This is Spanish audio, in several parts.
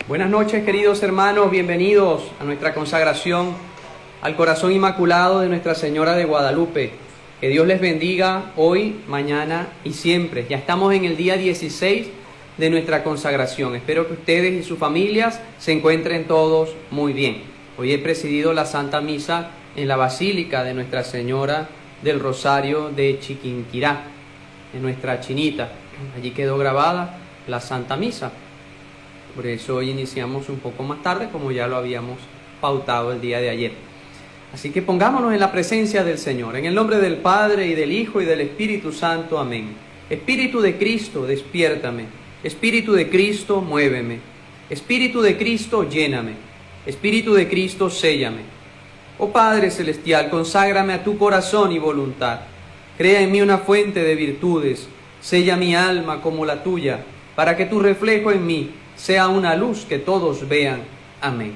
Buenas noches, queridos hermanos, bienvenidos a nuestra consagración al corazón inmaculado de Nuestra Señora de Guadalupe. Que Dios les bendiga hoy, mañana y siempre. Ya estamos en el día 16 de nuestra consagración. Espero que ustedes y sus familias se encuentren todos muy bien. Hoy he presidido la Santa Misa en la Basílica de Nuestra Señora del Rosario de Chiquinquirá, en nuestra Chinita. Allí quedó grabada la Santa Misa. Por eso hoy iniciamos un poco más tarde, como ya lo habíamos pautado el día de ayer. Así que pongámonos en la presencia del Señor. En el nombre del Padre, y del Hijo, y del Espíritu Santo. Amén. Espíritu de Cristo, despiértame. Espíritu de Cristo, muéveme. Espíritu de Cristo, lléname. Espíritu de Cristo, séllame. Oh Padre Celestial, conságrame a tu corazón y voluntad. Crea en mí una fuente de virtudes. Sella mi alma como la tuya, para que tu reflejo en mí sea una luz que todos vean. Amén.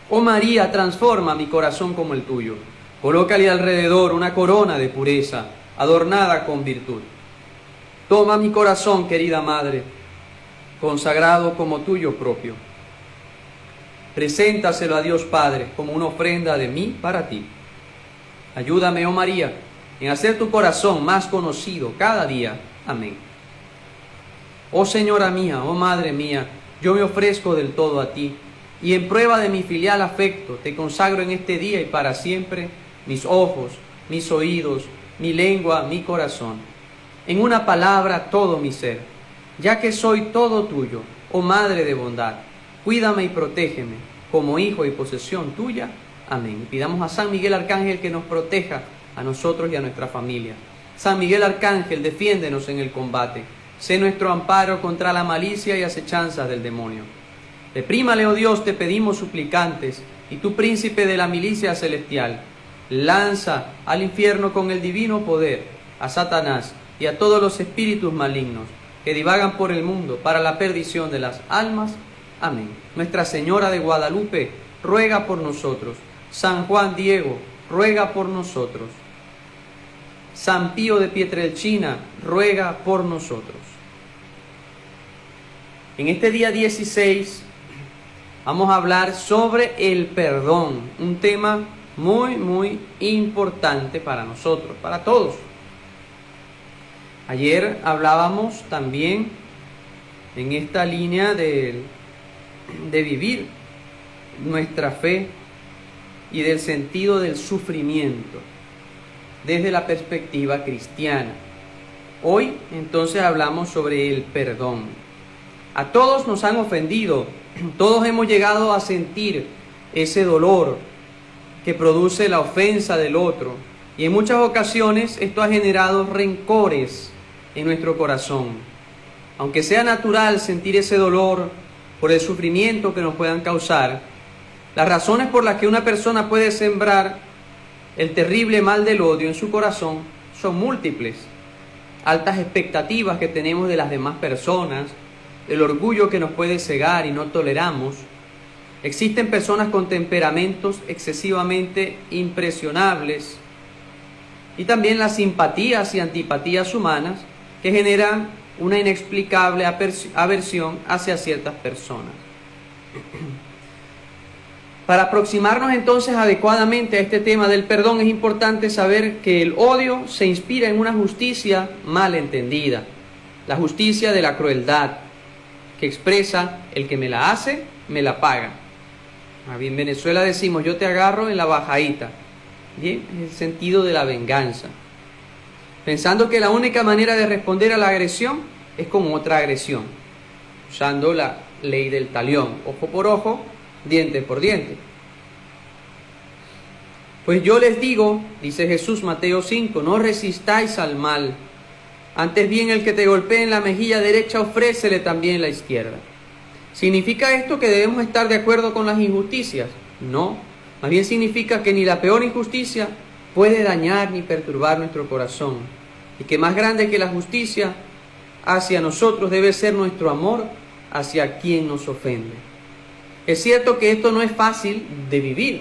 Oh María, transforma mi corazón como el tuyo. Colócale alrededor una corona de pureza, adornada con virtud. Toma mi corazón, querida Madre, consagrado como tuyo propio. Preséntaselo a Dios Padre como una ofrenda de mí para ti. Ayúdame, oh María, en hacer tu corazón más conocido cada día. Amén. Oh Señora mía, oh Madre mía, yo me ofrezco del todo a ti, y en prueba de mi filial afecto, te consagro en este día y para siempre mis ojos, mis oídos, mi lengua, mi corazón. En una palabra, todo mi ser, ya que soy todo tuyo, oh Madre de bondad. Cuídame y protégeme, como hijo y posesión tuya. Amén. Pidamos a San Miguel Arcángel que nos proteja a nosotros y a nuestra familia. San Miguel Arcángel, defiéndenos en el combate. Sé nuestro amparo contra la malicia y acechanzas del demonio. Reprímale, oh Dios, te pedimos suplicantes, y tú, príncipe de la milicia celestial, lanza al infierno con el divino poder a Satanás y a todos los espíritus malignos que divagan por el mundo para la perdición de las almas. Amén. Nuestra Señora de Guadalupe, ruega por nosotros. San Juan Diego, ruega por nosotros. San Pío de Pietrelcina, ruega por nosotros. En este día 16 vamos a hablar sobre el perdón, un tema muy importante para nosotros, para todos. Ayer hablábamos también en esta línea de vivir nuestra fe y del sentido del sufrimiento desde la perspectiva cristiana. Hoy entonces hablamos sobre el perdón. A todos nos han ofendido, todos hemos llegado a sentir ese dolor que produce la ofensa del otro, y en muchas ocasiones esto ha generado rencores en nuestro corazón. Aunque sea natural sentir ese dolor por el sufrimiento que nos puedan causar, las razones por las que una persona puede sembrar el terrible mal del odio en su corazón son múltiples. Altas expectativas que tenemos de las demás personas, el orgullo que nos puede cegar y no toleramos. Existen personas con temperamentos excesivamente impresionables, y también las simpatías y antipatías humanas que generan una inexplicable aversión hacia ciertas personas. Para aproximarnos entonces adecuadamente a este tema del perdón, es importante saber que el odio se inspira en una justicia mal entendida, la justicia de la crueldad, que expresa: el que me la hace, me la paga. En Venezuela decimos: yo te agarro en la bajadita. Bien, en el sentido de la venganza, pensando que la única manera de responder a la agresión es con otra agresión, usando la ley del talión: ojo por ojo, diente por diente. Pues yo les digo, dice Jesús, Mateo 5, no resistáis al mal. Antes bien, el que te golpee en la mejilla derecha, ofrécele también la izquierda. ¿Significa esto que debemos estar de acuerdo con las injusticias? No, más bien significa que ni la peor injusticia puede dañar ni perturbar nuestro corazón, y que más grande que la justicia hacia nosotros debe ser nuestro amor hacia quien nos ofende. Es cierto que esto no es fácil de vivir.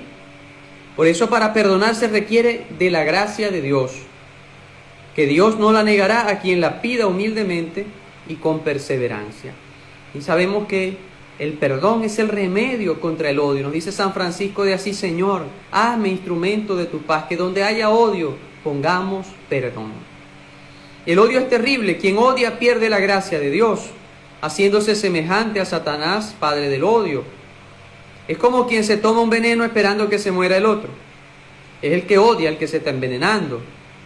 Por eso, para perdonar se requiere de la gracia de Dios, que Dios no la negará a quien la pida humildemente y con perseverancia. Y sabemos que El perdón es el remedio contra el odio. Nos dice San Francisco de Asís: Señor, hazme instrumento de tu paz, que donde haya odio, pongamos perdón. El odio es terrible. Quien odia pierde la gracia de Dios, haciéndose semejante a Satanás, padre del odio. Es como quien se toma un veneno esperando que se muera el otro. Es el que odia el que se está envenenando.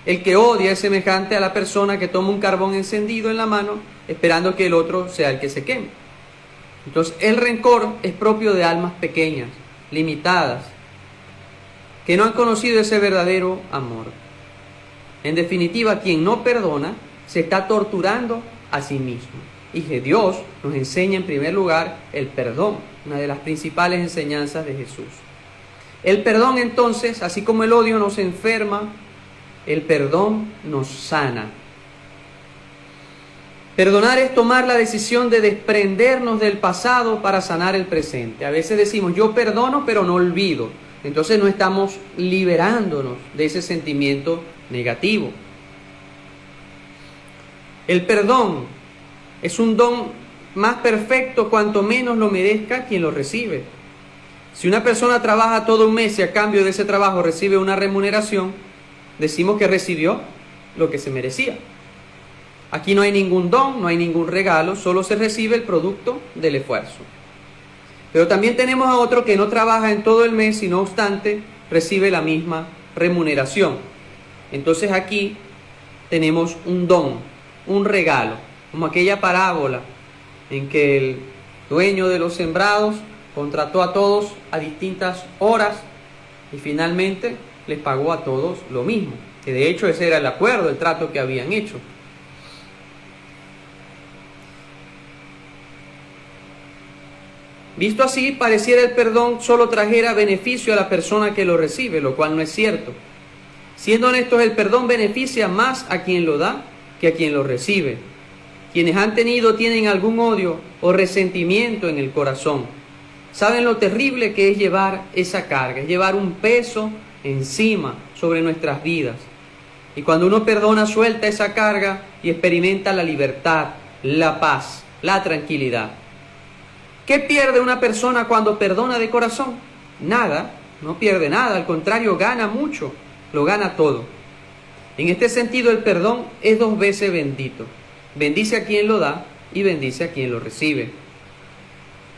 El que odia es semejante a la persona que toma un carbón encendido en la mano esperando que el otro sea el que se queme. Entonces, el rencor es propio de almas pequeñas, limitadas, que no han conocido ese verdadero amor. En definitiva, quien no perdona se está torturando a sí mismo. Y que Dios nos enseña en primer lugar el perdón, una de las principales enseñanzas de Jesús. El perdón, entonces, así como el odio nos enferma, el perdón nos sana. Perdonar es tomar la decisión de desprendernos del pasado para sanar el presente. A veces decimos, yo perdono pero no olvido. Entonces no estamos liberándonos de ese sentimiento negativo. El perdón es un don más perfecto cuanto menos lo merezca quien lo recibe. Si una persona trabaja todo un mes y a cambio de ese trabajo recibe una remuneración, decimos que recibió lo que se merecía. Aquí no hay ningún don, no hay ningún regalo, solo se recibe el producto del esfuerzo. Pero también tenemos a otro que no trabaja en todo el mes y no obstante recibe la misma remuneración. Entonces aquí tenemos un don, un regalo, como aquella parábola en que el dueño de los sembrados contrató a todos a distintas horas y finalmente les pagó a todos lo mismo. Que de hecho ese era el acuerdo, el trato que habían hecho. Visto así, pareciera el perdón solo trajera beneficio a la persona que lo recibe, lo cual no es cierto. Siendo honestos, el perdón beneficia más a quien lo da que a quien lo recibe. Quienes han tenido tienen algún odio o resentimiento en el corazón. Saben lo terrible que es llevar esa carga, es llevar un peso encima sobre nuestras vidas. Y cuando uno perdona, suelta esa carga y experimenta la libertad, la paz, la tranquilidad. ¿Qué pierde una persona cuando perdona de corazón? Nada, no pierde nada, al contrario, gana mucho, lo gana todo. En este sentido, el perdón es dos veces bendito. Bendice a quien lo da y bendice a quien lo recibe.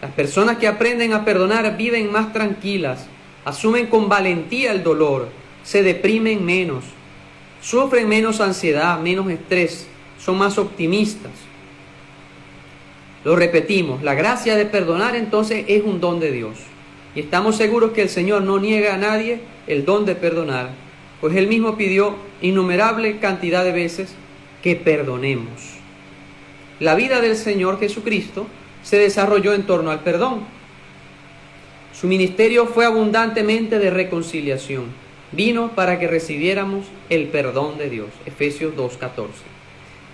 Las personas que aprenden a perdonar viven más tranquilas, asumen con valentía el dolor, se deprimen menos, sufren menos ansiedad, menos estrés, son más optimistas. Lo repetimos, la gracia de perdonar entonces es un don de Dios. Y estamos seguros que el Señor no niega a nadie el don de perdonar, pues Él mismo pidió innumerable cantidad de veces que perdonemos. La vida del Señor Jesucristo se desarrolló en torno al perdón. Su ministerio fue abundantemente de reconciliación. Vino para que recibiéramos el perdón de Dios. Efesios 2:14.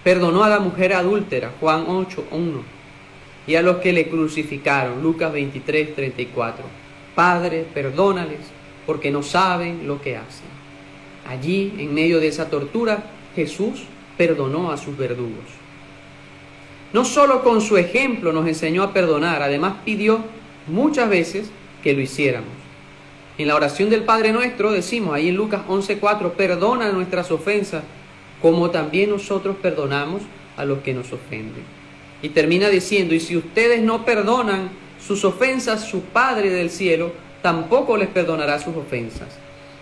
Perdonó a la mujer adúltera. Juan 8:1. Y a los que le crucificaron. Lucas 23:34. Padre, perdónales, porque no saben lo que hacen. Allí, en medio de esa tortura, Jesús perdonó a sus verdugos. No solo con su ejemplo nos enseñó a perdonar, además pidió muchas veces que lo hiciéramos. En la oración del Padre Nuestro decimos, ahí en Lucas 11:4, perdona nuestras ofensas, como también nosotros perdonamos a los que nos ofenden. Y termina diciendo, y si ustedes no perdonan sus ofensas, su Padre del cielo tampoco les perdonará sus ofensas.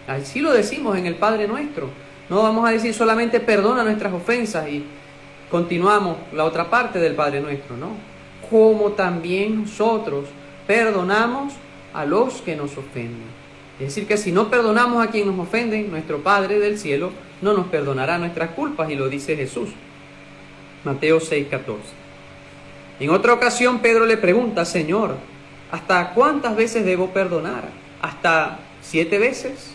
Así lo decimos en el Padre Nuestro. No vamos a decir solamente perdona nuestras ofensas y continuamos la otra parte del Padre Nuestro, ¿no? Como también nosotros perdonamos a los que nos ofenden. Es decir, que si no perdonamos a quien nos ofenden, nuestro Padre del cielo no nos perdonará nuestras culpas, y lo dice Jesús. Mateo 6:14. En otra ocasión Pedro le pregunta, Señor, ¿hasta cuántas veces debo perdonar? ¿Hasta 7 veces?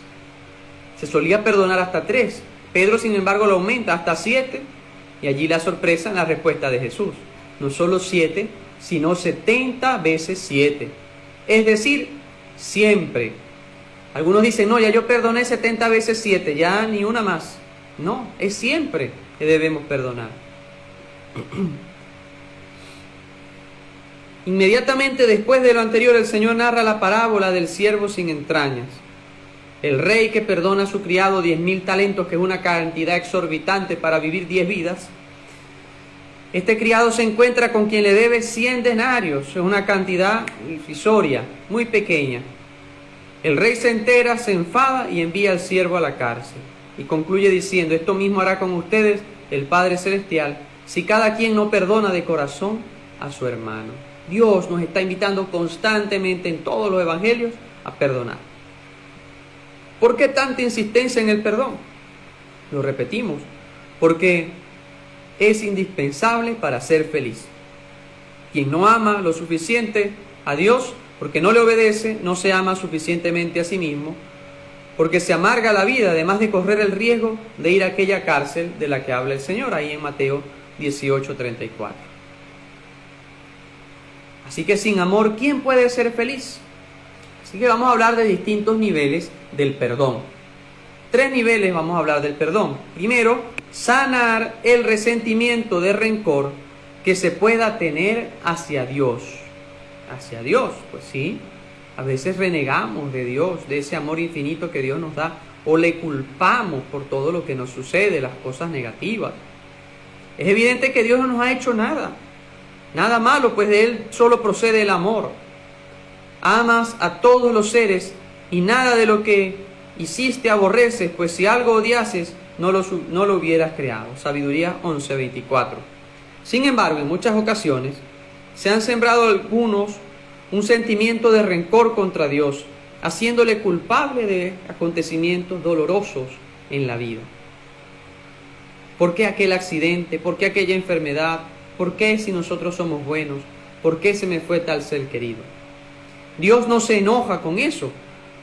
Se solía perdonar hasta 3. Pedro, sin embargo, lo aumenta hasta 7. Y allí la sorpresa en la respuesta de Jesús. No solo 7, sino 70 veces 7. Es decir, siempre. Algunos dicen, no, ya yo perdoné 70 veces 7, ya ni una más. No, es siempre que debemos perdonar. Inmediatamente después de lo anterior, el Señor narra la parábola del siervo sin entrañas. El rey que perdona a su criado 10.000 talentos, que es una cantidad exorbitante para vivir 10 vidas. Este criado se encuentra con quien le debe 100 denarios, es una cantidad irrisoria, muy pequeña. El rey se entera, se enfada y envía al siervo a la cárcel. Y concluye diciendo: esto mismo hará con ustedes el Padre Celestial, si cada quien no perdona de corazón a su hermano. Dios nos está invitando constantemente en todos los evangelios a perdonar. ¿Por qué tanta insistencia en el perdón? Lo repetimos, porque es indispensable para ser feliz. Quien no ama lo suficiente a Dios, porque no le obedece, no se ama suficientemente a sí mismo, porque se amarga la vida, además de correr el riesgo de ir a aquella cárcel de la que habla el Señor, ahí en Mateo 18:34. Así que sin amor, ¿quién puede ser feliz? Así que vamos a hablar de distintos niveles del perdón. 3 niveles vamos a hablar del perdón. Primero, sanar el resentimiento de rencor que se pueda tener hacia Dios. Hacia Dios, pues sí. A veces renegamos de Dios, de ese amor infinito que Dios nos da, o le culpamos por todo lo que nos sucede, las cosas negativas. Es evidente que Dios no nos ha hecho nada malo, pues de Él solo procede el amor. Amas a todos los seres y nada de lo que hiciste aborreces, pues si algo odiases, no lo hubieras creado. Sabiduría 11:24. Sin embargo, en muchas ocasiones se han sembrado algunos un sentimiento de rencor contra Dios, haciéndole culpable de acontecimientos dolorosos en la vida. ¿Por qué aquel accidente? ¿Por qué aquella enfermedad? ¿Por qué si nosotros somos buenos? ¿Por qué se me fue tal ser querido? Dios no se enoja con eso,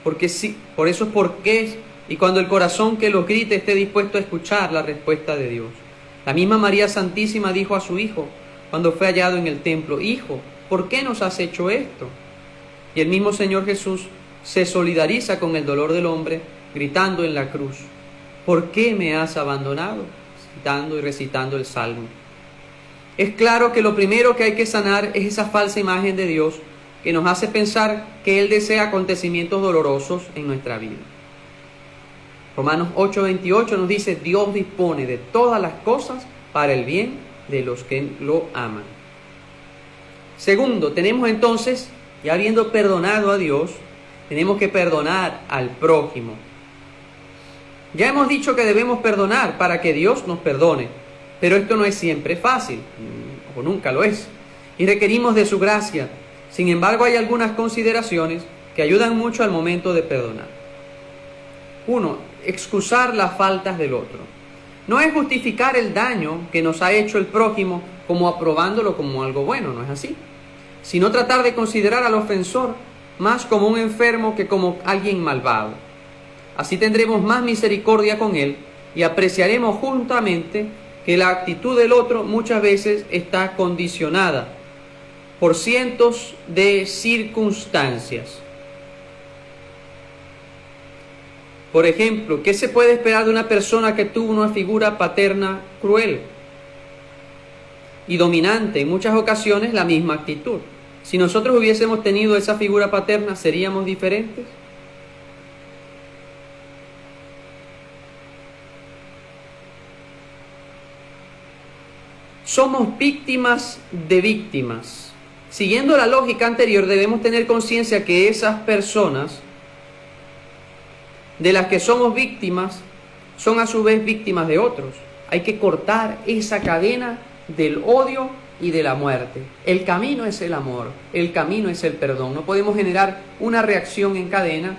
porque sí, por eso es porque, y cuando el corazón que lo grite esté dispuesto a escuchar la respuesta de Dios. La misma María Santísima dijo a su hijo, cuando fue hallado en el templo: Hijo, ¿por qué nos has hecho esto? Y el mismo Señor Jesús se solidariza con el dolor del hombre, gritando en la cruz: ¿por qué me has abandonado? Citando y recitando el Salmo. Es claro que lo primero que hay que sanar es esa falsa imagen de Dios que nos hace pensar que Él desea acontecimientos dolorosos en nuestra vida. Romanos 8:28 nos dice: Dios dispone de todas las cosas para el bien de los que lo aman. Segundo, tenemos entonces, ya habiendo perdonado a Dios, tenemos que perdonar al prójimo. Ya hemos dicho que debemos perdonar para que Dios nos perdone, pero esto no es siempre fácil, o nunca lo es, y requerimos de su gracia. Sin embargo, hay algunas consideraciones que ayudan mucho al momento de perdonar. 1. Excusar las faltas del otro. No es justificar el daño que nos ha hecho el prójimo como aprobándolo como algo bueno, ¿no es así? Sino tratar de considerar al ofensor más como un enfermo que como alguien malvado. Así tendremos más misericordia con él y apreciaremos juntamente que la actitud del otro muchas veces está condicionada por cientos de circunstancias. Por ejemplo, ¿qué se puede esperar de una persona que tuvo una figura paterna cruel y dominante? En muchas ocasiones la misma actitud. Si nosotros hubiésemos tenido esa figura paterna, ¿seríamos diferentes? Somos víctimas de víctimas. Siguiendo la lógica anterior, debemos tener conciencia que esas personas de las que somos víctimas son a su vez víctimas de otros. Hay que cortar esa cadena del odio y de la muerte. El camino es el amor, el camino es el perdón. No podemos generar una reacción en cadena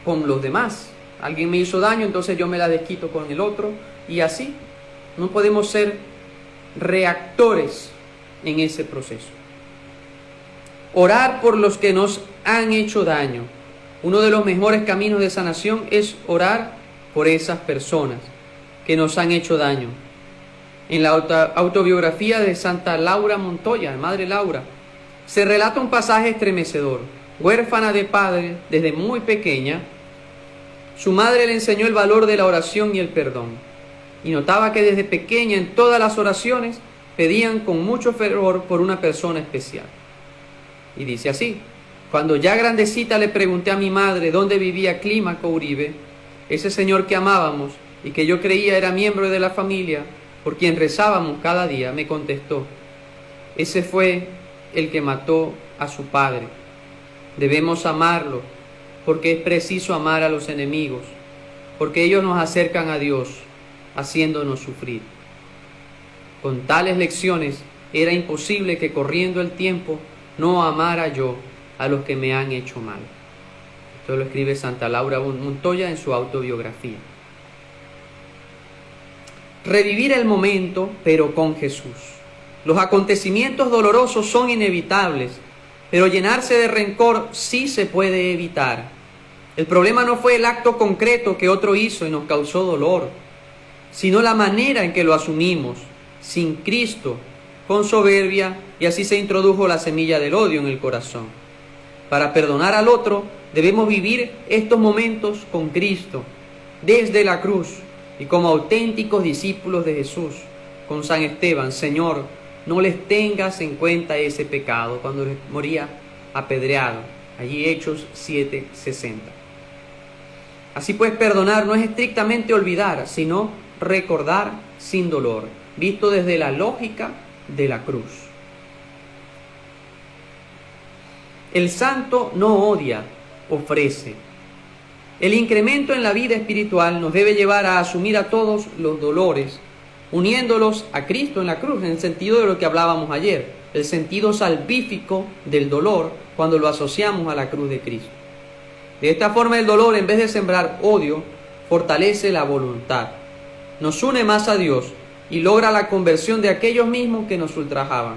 con los demás. Alguien me hizo daño, entonces yo me la desquito con el otro, y así. No podemos ser reactores en ese proceso. Orar por los que nos han hecho daño. Uno de los mejores caminos de sanación es orar por esas personas que nos han hecho daño. En la autobiografía de Santa Laura Montoya, Madre Laura, se relata un pasaje estremecedor. Huérfana de padre desde muy pequeña, su madre le enseñó el valor de la oración y el perdón. Y notaba que desde pequeña en todas las oraciones pedían con mucho fervor por una persona especial. Y dice así: cuando ya grandecita le pregunté a mi madre dónde vivía Clímaco Uribe, ese señor que amábamos y que yo creía era miembro de la familia, por quien rezábamos cada día, me contestó: ese fue el que mató a su padre. Debemos amarlo, porque es preciso amar a los enemigos, porque ellos nos acercan a Dios, haciéndonos sufrir. Con tales lecciones era imposible que, corriendo el tiempo, no amara yo a los que me han hecho mal. Esto lo escribe Santa Laura Montoya en su autobiografía. Revivir el momento, pero con Jesús. Los acontecimientos dolorosos son inevitables, pero llenarse de rencor sí se puede evitar. El problema no fue el acto concreto que otro hizo y nos causó dolor, sino la manera en que lo asumimos, sin Cristo, con soberbia, y así se introdujo la semilla del odio en el corazón. Para perdonar al otro, debemos vivir estos momentos con Cristo, desde la cruz, y como auténticos discípulos de Jesús, con San Esteban: Señor, no les tengas en cuenta ese pecado, cuando moría apedreado, allí Hechos 7:60. Así pues, perdonar no es estrictamente olvidar, sino recordar sin dolor, visto desde la lógica de la cruz. El santo no odia, ofrece. El incremento en la vida espiritual nos debe llevar a asumir a todos los dolores, uniéndolos a Cristo en la cruz, en el sentido de lo que hablábamos ayer, el sentido salvífico del dolor cuando lo asociamos a la cruz de Cristo. De esta forma, el dolor, en vez de sembrar odio, fortalece la voluntad, nos une más a Dios y logra la conversión de aquellos mismos que nos ultrajaban,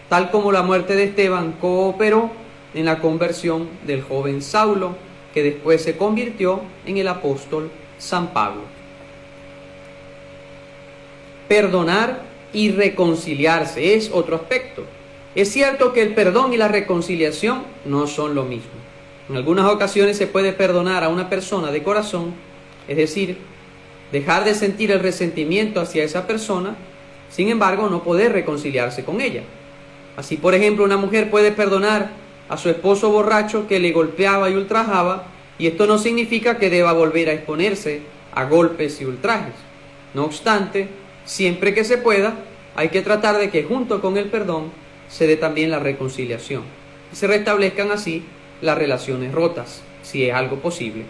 tal como la muerte de Esteban cooperó en la conversión del joven Saulo, que después se convirtió en el apóstol San Pablo. Perdonar y reconciliarse es otro aspecto. Es cierto que el perdón y la reconciliación no son lo mismo. En algunas ocasiones se puede perdonar a una persona de corazón, es decir, dejar de sentir el resentimiento hacia esa persona, sin embargo no poder reconciliarse con ella. Así, por ejemplo, una mujer puede perdonar a su esposo borracho que le golpeaba y ultrajaba, y esto no significa que deba volver a exponerse a golpes y ultrajes. No obstante, siempre que se pueda, hay que tratar de que junto con el perdón se dé también la reconciliación y se restablezcan así las relaciones rotas, si es algo posible.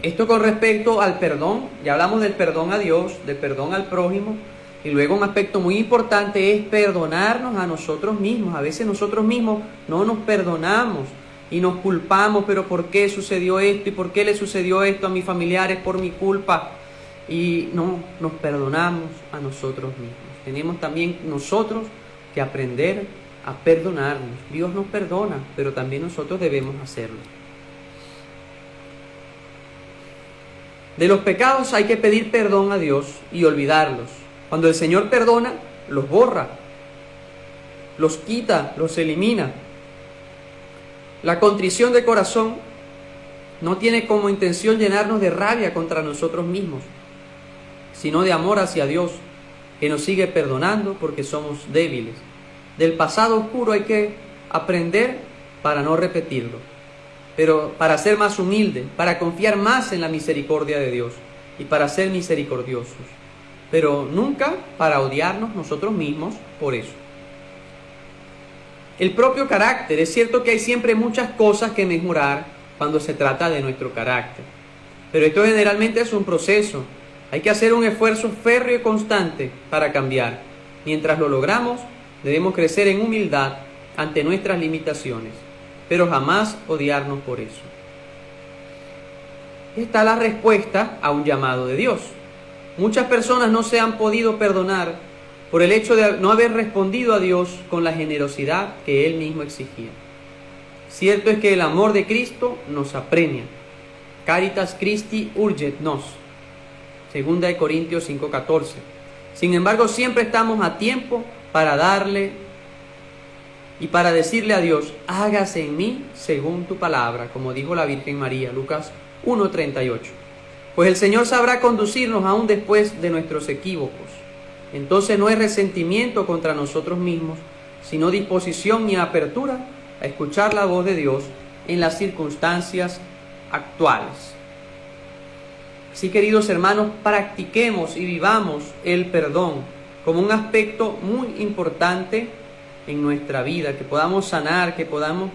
Esto con respecto al perdón. Ya hablamos del perdón a Dios, del perdón al prójimo, y luego un aspecto muy importante es perdonarnos a nosotros mismos. A veces nosotros mismos no nos perdonamos y nos culpamos: pero ¿por qué sucedió esto? ¿Y por qué le sucedió esto a mis familiares por mi culpa? Y no nos perdonamos a nosotros mismos. Tenemos también nosotros que aprender a perdonarnos. Dios nos perdona, pero también nosotros debemos hacerlo. De los pecados hay que pedir perdón a Dios y olvidarlos. Cuando el Señor perdona, los borra, los quita, los elimina. La contrición de corazón no tiene como intención llenarnos de rabia contra nosotros mismos, sino de amor hacia Dios, que nos sigue perdonando porque somos débiles. Del pasado oscuro hay que aprender para no repetirlo, pero para ser más humilde, para confiar más en la misericordia de Dios y para ser misericordiosos, pero nunca para odiarnos nosotros mismos por eso. El propio carácter. Es cierto que hay siempre muchas cosas que mejorar cuando se trata de nuestro carácter, pero esto generalmente es un proceso. Hay que hacer un esfuerzo férreo y constante para cambiar. Mientras lo logramos, debemos crecer en humildad ante nuestras limitaciones, pero jamás odiarnos por eso. Esta es la respuesta a un llamado de Dios. Muchas personas no se han podido perdonar por el hecho de no haber respondido a Dios con la generosidad que Él mismo exigía. Cierto es que el amor de Cristo nos apremia. Caritas Christi urget nos. 2 Corintios 5:14. Sin embargo, siempre estamos a tiempo para darle y para decirle a Dios: hágase en mí según tu palabra, como dijo la Virgen María, Lucas 1:38. pues el Señor sabrá conducirnos aún después de nuestros equívocos. Entonces no es resentimiento contra nosotros mismos, sino disposición y apertura a escuchar la voz de Dios en las circunstancias actuales. Así, queridos hermanos, practiquemos y vivamos el perdón como un aspecto muy importante en nuestra vida, que podamos sanar, que podamos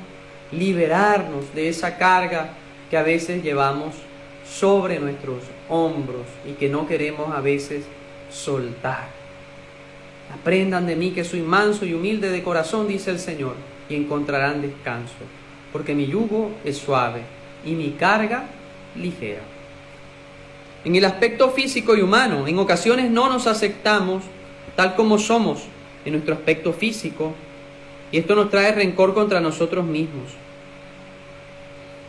liberarnos de esa carga que a veces llevamos sobre nuestros hombros y que no queremos a veces soltar. Aprendan de mí que soy manso y humilde de corazón, dice el Señor, y encontrarán descanso, porque mi yugo es suave y mi carga ligera. En el aspecto físico y humano, en ocasiones no nos aceptamos tal como somos en nuestro aspecto físico, y esto nos trae rencor contra nosotros mismos.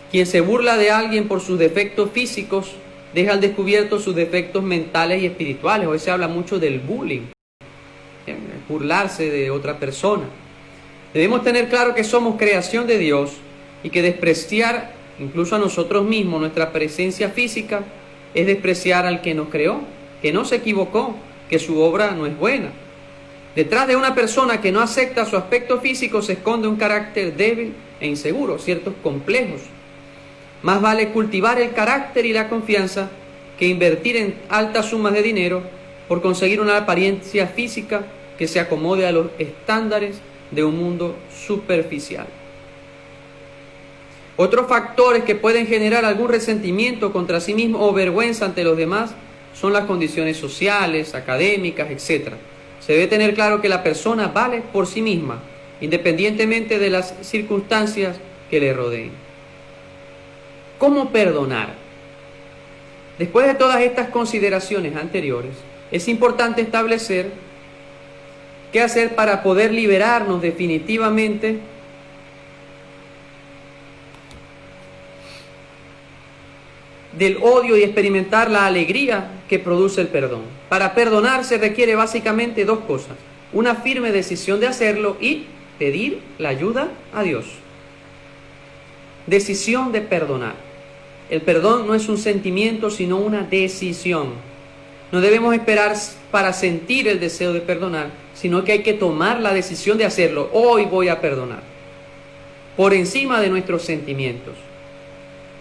Quien se burla de alguien por sus defectos físicos, deja al descubierto sus defectos mentales y espirituales. Hoy se habla mucho del bullying, burlarse de otra persona. Debemos tener claro que somos creación de Dios y que despreciar incluso a nosotros mismos, nuestra presencia física, es despreciar al que nos creó, que no se equivocó, que su obra no es buena. Detrás de una persona que no acepta su aspecto físico se esconde un carácter débil e inseguro, ciertos complejos. Más vale cultivar el carácter y la confianza que invertir en altas sumas de dinero por conseguir una apariencia física que se acomode a los estándares de un mundo superficial. Otros factores que pueden generar algún resentimiento contra sí mismo o vergüenza ante los demás son las condiciones sociales, académicas, etc. Se debe tener claro que la persona vale por sí misma, independientemente de las circunstancias que le rodeen. ¿Cómo perdonar? Después de todas estas consideraciones anteriores, es importante establecer qué hacer para poder liberarnos definitivamente del odio y experimentar la alegría que produce el perdón. Para perdonar se requiere básicamente dos cosas: una firme decisión de hacerlo y pedir la ayuda a Dios. Decisión de perdonar. El perdón no es un sentimiento, sino una decisión. No debemos esperar para sentir el deseo de perdonar, sino que hay que tomar la decisión de hacerlo. Hoy voy a perdonar, por encima de nuestros sentimientos.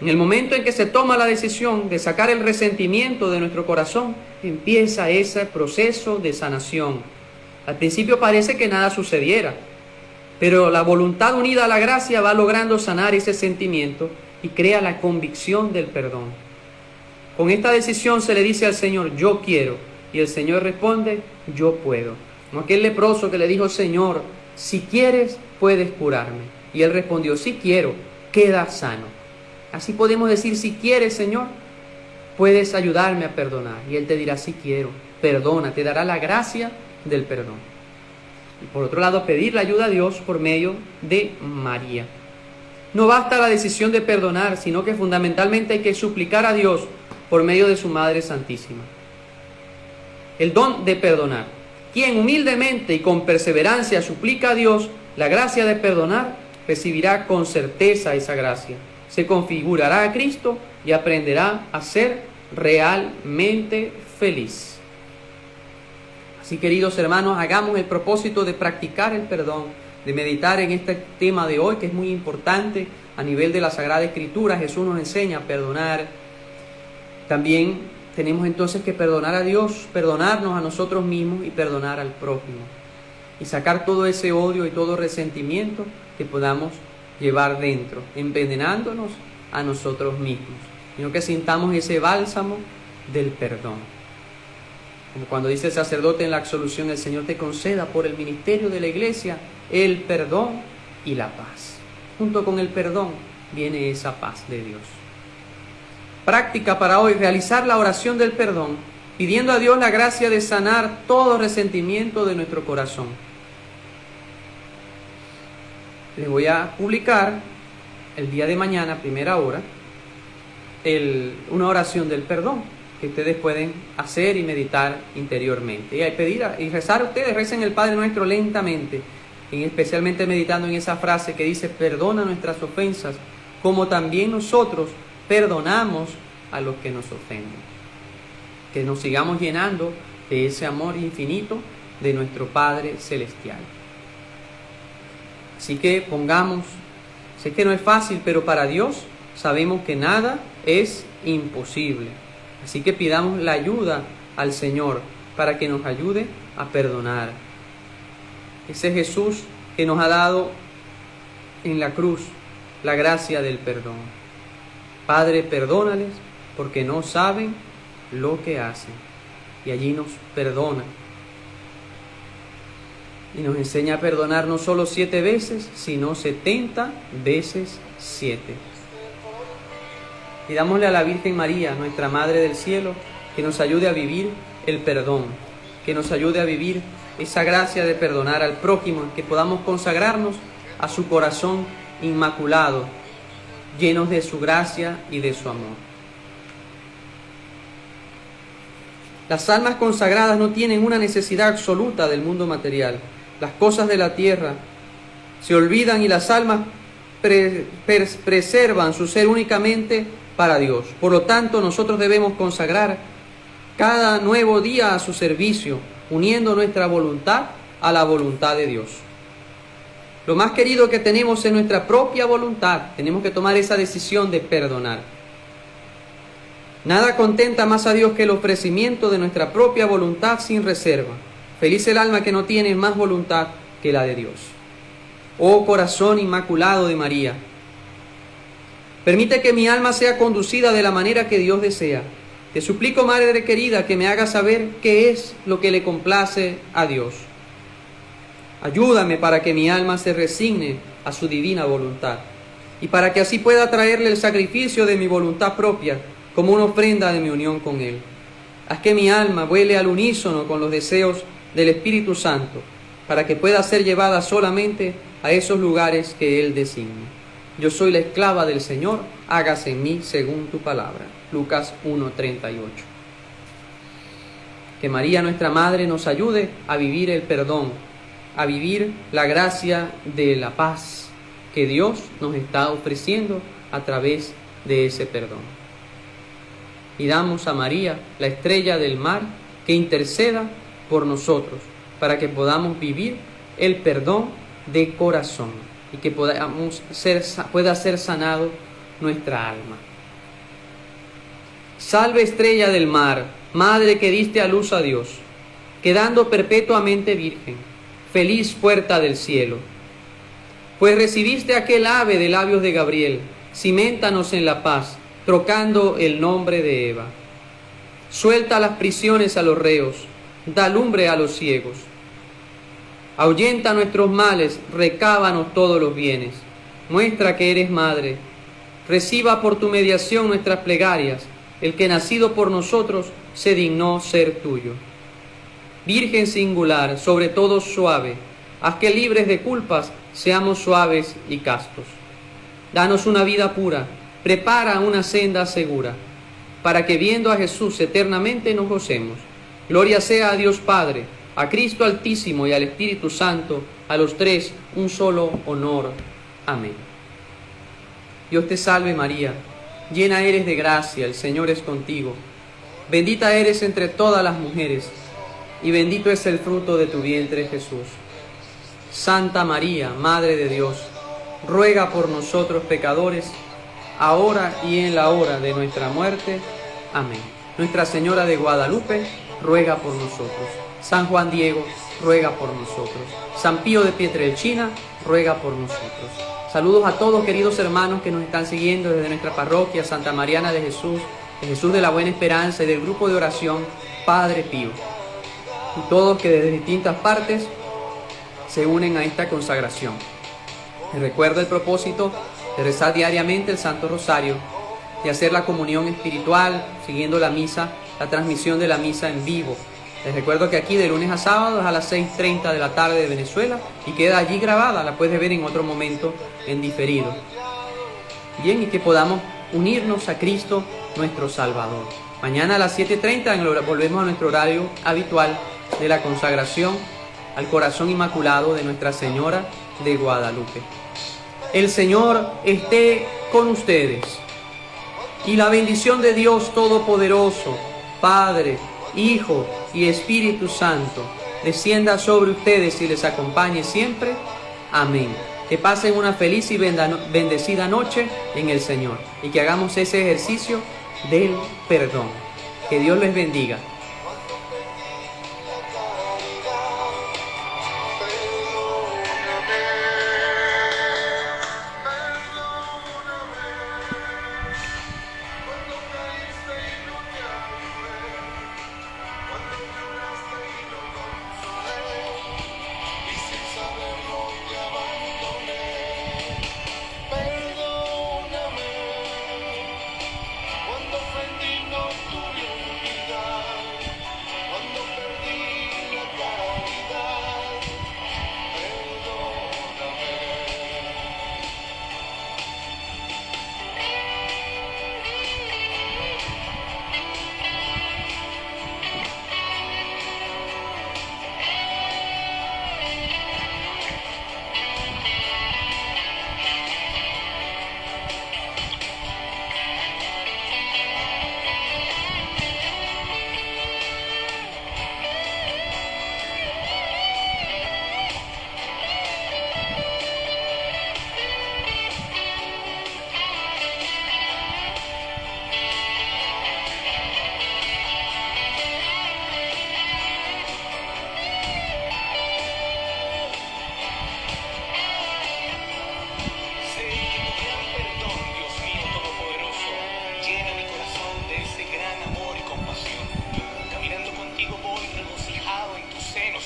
En el momento en que se toma la decisión de sacar el resentimiento de nuestro corazón, empieza ese proceso de sanación. Al principio parece que nada sucediera, pero la voluntad unida a la gracia va logrando sanar ese sentimiento y crea la convicción del perdón. Con esta decisión se le dice al Señor: yo quiero, y el Señor responde: yo puedo. No aquel leproso que le dijo: Señor, si quieres puedes curarme, y él respondió: sí quiero, queda sano. Así podemos decir: si quieres, Señor, puedes ayudarme a perdonar. Y Él te dirá: sí quiero, perdona, te dará la gracia del perdón. Y por otro lado, pedir la ayuda a Dios por medio de María. No basta la decisión de perdonar, sino que fundamentalmente hay que suplicar a Dios por medio de su Madre Santísima. El don de perdonar. Quien humildemente y con perseverancia suplica a Dios la gracia de perdonar, recibirá con certeza esa gracia. Se configurará a Cristo y aprenderá a ser realmente feliz. Así, queridos hermanos, hagamos el propósito de practicar el perdón, de meditar en este tema de hoy, que es muy importante a nivel de la Sagrada Escritura. Jesús nos enseña a perdonar. También tenemos entonces que perdonar a Dios, perdonarnos a nosotros mismos y perdonar al prójimo. Y sacar todo ese odio y todo resentimiento que podamos llevar dentro, envenenándonos a nosotros mismos, sino que sintamos ese bálsamo del perdón. Como cuando dice el sacerdote en la absolución: el Señor te conceda por el ministerio de la iglesia el perdón y la paz. Junto con el perdón viene esa paz de Dios. Práctica para hoy: realizar la oración del perdón, pidiendo a Dios la gracia de sanar todo resentimiento de nuestro corazón. Les voy a publicar el día de mañana, primera hora, una oración del perdón que ustedes pueden hacer y meditar interiormente. Y pedir y rezar ustedes, recen el Padre Nuestro lentamente, y especialmente meditando en esa frase que dice: perdona nuestras ofensas, como también nosotros perdonamos a los que nos ofenden. Que nos sigamos llenando de ese amor infinito de nuestro Padre Celestial. Así que sé que no es fácil, pero para Dios sabemos que nada es imposible. Así que pidamos la ayuda al Señor para que nos ayude a perdonar. Ese Jesús que nos ha dado en la cruz la gracia del perdón. Padre, perdónales porque no saben lo que hacen. Y allí nos perdona. Y nos enseña a perdonar no solo 7 veces, sino 70 veces 7. Pidámosle a la Virgen María, nuestra Madre del Cielo, que nos ayude a vivir el perdón, que nos ayude a vivir esa gracia de perdonar al prójimo, que podamos consagrarnos a su corazón inmaculado, llenos de su gracia y de su amor. Las almas consagradas no tienen una necesidad absoluta del mundo material. Las cosas de la tierra se olvidan y las almas preservan su ser únicamente para Dios. Por lo tanto, nosotros debemos consagrar cada nuevo día a su servicio, uniendo nuestra voluntad a la voluntad de Dios. Lo más querido que tenemos es nuestra propia voluntad. Tenemos que tomar esa decisión de perdonar. Nada contenta más a Dios que el ofrecimiento de nuestra propia voluntad sin reserva. Feliz el alma que no tiene más voluntad que la de Dios. Oh corazón inmaculado de María, permite que mi alma sea conducida de la manera que Dios desea. Te suplico, Madre querida, que me haga saber qué es lo que le complace a Dios. Ayúdame para que mi alma se resigne a su divina voluntad y para que así pueda traerle el sacrificio de mi voluntad propia como una ofrenda de mi unión con Él. Haz que mi alma vuele al unísono con los deseos del Espíritu Santo para que pueda ser llevada solamente a esos lugares que Él designe. Yo soy la esclava del Señor, hágase en mí según tu palabra. Lucas 1:38. Que María, nuestra Madre, nos ayude a vivir el perdón, a vivir la gracia de la paz que Dios nos está ofreciendo a través de ese perdón. Pidamos a María, la estrella del mar, que interceda por nosotros para que podamos vivir el perdón de corazón y que pueda ser sanado nuestra alma. Salve, estrella del mar, madre que diste a luz a Dios, quedando perpetuamente virgen, feliz puerta del cielo. Pues recibiste aquel ave de labios de Gabriel, ciméntanos en la paz, trocando el nombre de Eva. Suelta las prisiones a los reos, da lumbre a los ciegos. Ahuyenta nuestros males, recábanos todos los bienes. Muestra que eres madre. Reciba por tu mediación nuestras plegarias, el que nacido por nosotros se dignó ser tuyo. Virgen singular, sobre todo suave, haz que libres de culpas seamos suaves y castos. Danos una vida pura, prepara una senda segura, para que viendo a Jesús eternamente nos gocemos. Gloria sea a Dios Padre, a Cristo Altísimo y al Espíritu Santo, a los tres un solo honor. Amén. Dios te salve María, llena eres de gracia, el Señor es contigo. Bendita eres entre todas las mujeres, y bendito es el fruto de tu vientre Jesús. Santa María, Madre de Dios, ruega por nosotros pecadores, ahora y en la hora de nuestra muerte. Amén. Nuestra Señora de Guadalupe, ruega por nosotros. San Juan Diego, ruega por nosotros. San Pío de Pietrelcina, ruega por nosotros. Saludos a todos, queridos hermanos que nos están siguiendo desde nuestra parroquia Santa Mariana de Jesús de la Buena Esperanza y del grupo de oración Padre Pío. Y todos que desde distintas partes se unen a esta consagración. Les recuerdo el propósito de rezar diariamente el Santo Rosario, de hacer la comunión espiritual, siguiendo la misa, la transmisión de la misa en vivo. Les recuerdo que aquí de lunes a sábado es a las 6:30 de la tarde de Venezuela y queda allí grabada, la puedes ver en otro momento en diferido. Bien, y que podamos unirnos a Cristo nuestro Salvador. Mañana a las 7:30 volvemos a nuestro horario habitual de la consagración al corazón inmaculado de Nuestra Señora de Guadalupe. El Señor esté con ustedes Y la bendición de Dios Todopoderoso, Padre, Hijo y Espíritu Santo, descienda sobre ustedes y les acompañe siempre. Amén. Que pasen una feliz y bendecida noche en el Señor y que hagamos ese ejercicio del perdón. Que Dios les bendiga.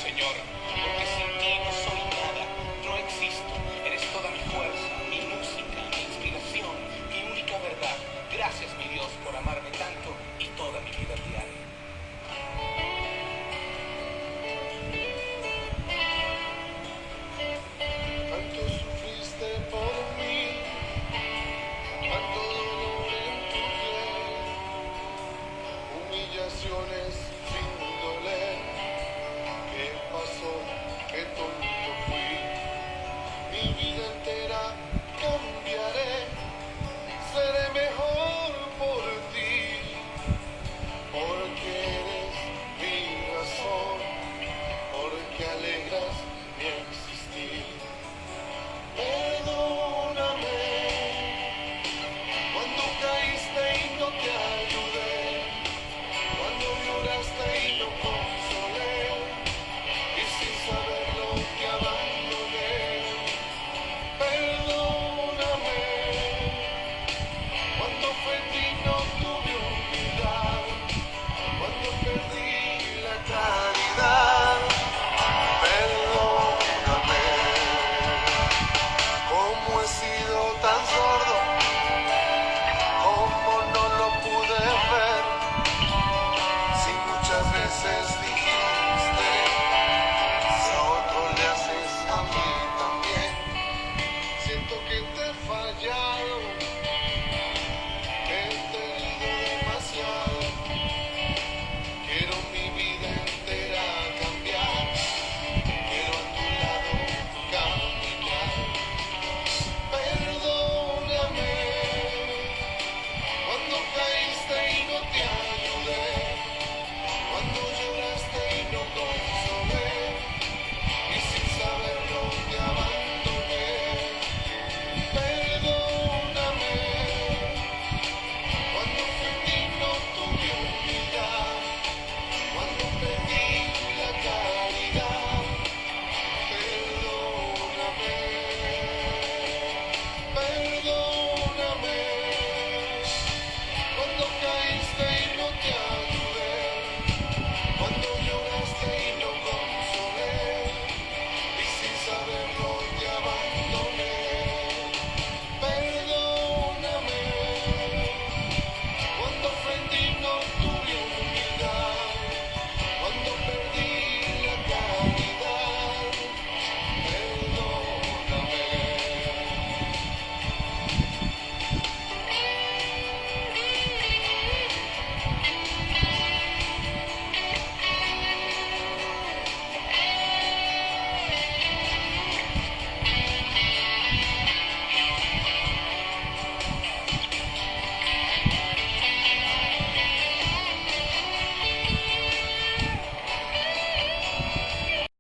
Señor, porque sin ti no soy nada, no existo, eres toda mi fuerza, mi música, mi inspiración, mi única verdad. Gracias, mi Dios, por amarme